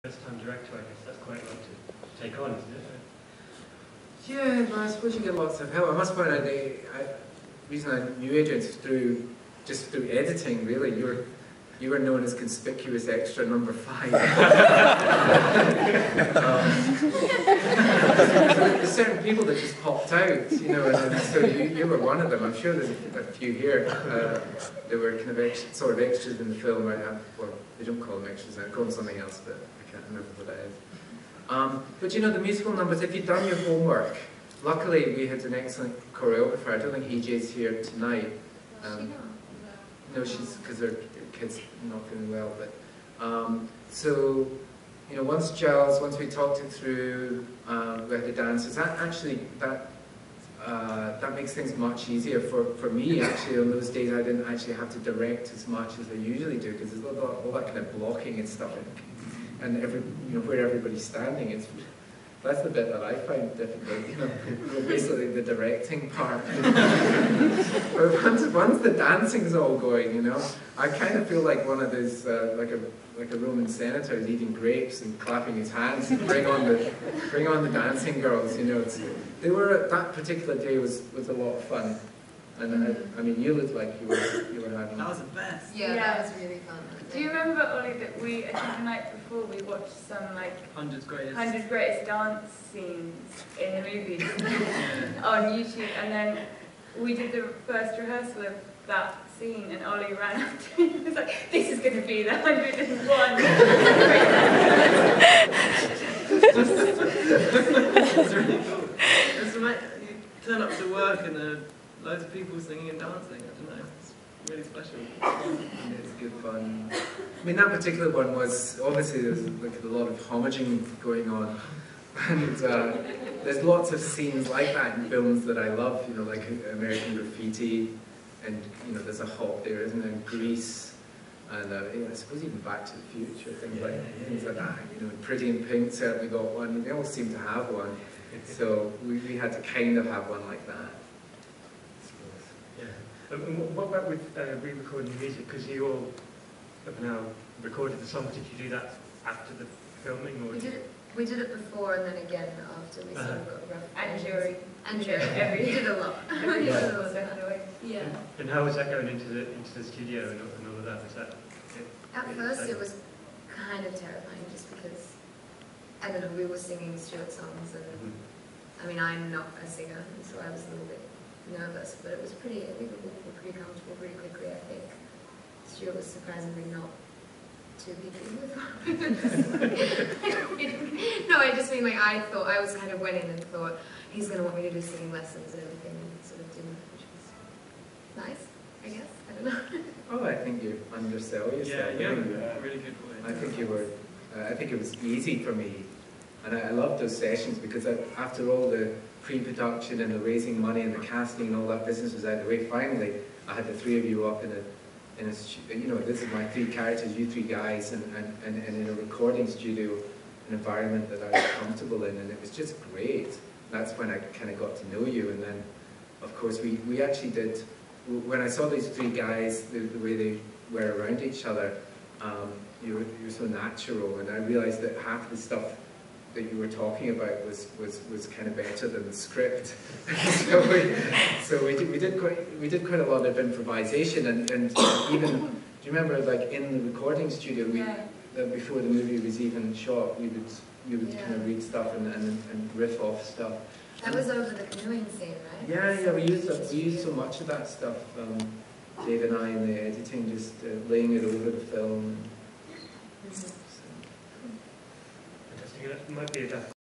First-time director, I guess that's quite a lot to take on, isn't it? Yeah, but I suppose you get lots of help. I must point out, the reason I knew Adrian is just through editing, really. You were known as conspicuous extra number 5. There's certain people that just popped out, you know, and so you were one of them. I'm sure there's a few here. There were kind of sort of extras in the film. Well, they don't call them extras now, they call them something else, but I can't remember what that is. But you know, the musical numbers, if you've done your homework, luckily we had an excellent choreographer. I don't think EJ's here tonight. No, she's, because her kid's not feeling well, but so, you know, once we talked it through with the dancers, that makes things much easier for me, actually. On those days I didn't actually have to direct as much as I usually do, because there's all that kind of blocking and stuff, and where everybody's standing, that's the bit that I find difficult, you know, basically the directing part. But once the dancing's all going, you know, I kind of feel like one of those, like a Roman senator is eating grapes and clapping his hands and bring on the dancing girls, you know. That particular day was a lot of fun. And I mean, you looked like you were having... That was the best. Yeah, that was really fun. Do you remember, Ollie, that I think the night before we watched some like 100 greatest dance scenes in the movies on YouTube, and then we did the first rehearsal of that scene, and Ollie ran up to me and was like, "This is going to be the 101." It's really cool. You turn up to work and there are loads of people singing and dancing. I don't know. It's really special. It's good fun. I mean, that particular one was, obviously there's like a lot of homaging going on, and there's lots of scenes like that in films that I love, you know, like American Graffiti, and you know, there's a hop there, isn't there, in Grease, and I suppose even Back to the Future, things like that, you know, Pretty in Pink certainly got one, they all seem to have one, so we had to kind of have one like that. And what about with re-recording the music? Because you all have now recorded the songs. Did you do that after the filming? Or We did it before and then again after. We sort of got rough. And jury. We did a lot. Yeah. And how was that going into the studio and all of that? Was that? At first it was kind of terrifying, just because, I don't know, we were singing Stuart songs, and I mean, I'm not a singer, and so I was a little bit nervous, but it was I think we were pretty comfortable pretty quickly, I think. Stuart was surprisingly not too picky with No, I just mean, like, I was kind of went in and thought, he's going to want me to do singing lessons and everything, and sort of didn't, which was nice, I guess, I don't know. Oh, I think you undersell yourself. Yeah, really good way. I think you were, I think it was easy for me, and I loved those sessions, because after all the pre-production and the raising money and the casting and all that business was out of the way, finally I had the 3 of you up in a you know, this is my 3 characters, you 3 guys, and in a recording studio, an environment that I was comfortable in, and it was just great. That's when I kind of got to know you, and then of course we actually did, when I saw these 3 guys, the way they were around each other, you were so natural, and I realized that half the stuff that you were talking about was kind of better than the script. so we did quite a lot of improvisation, and even, do you remember, like, in the recording studio, before the movie was even shot, you would kind of read stuff and riff off stuff. That was over the canoeing scene, right? Yeah, we used so much of that stuff, Dave and I, in the editing, just laying it over the film. That might be a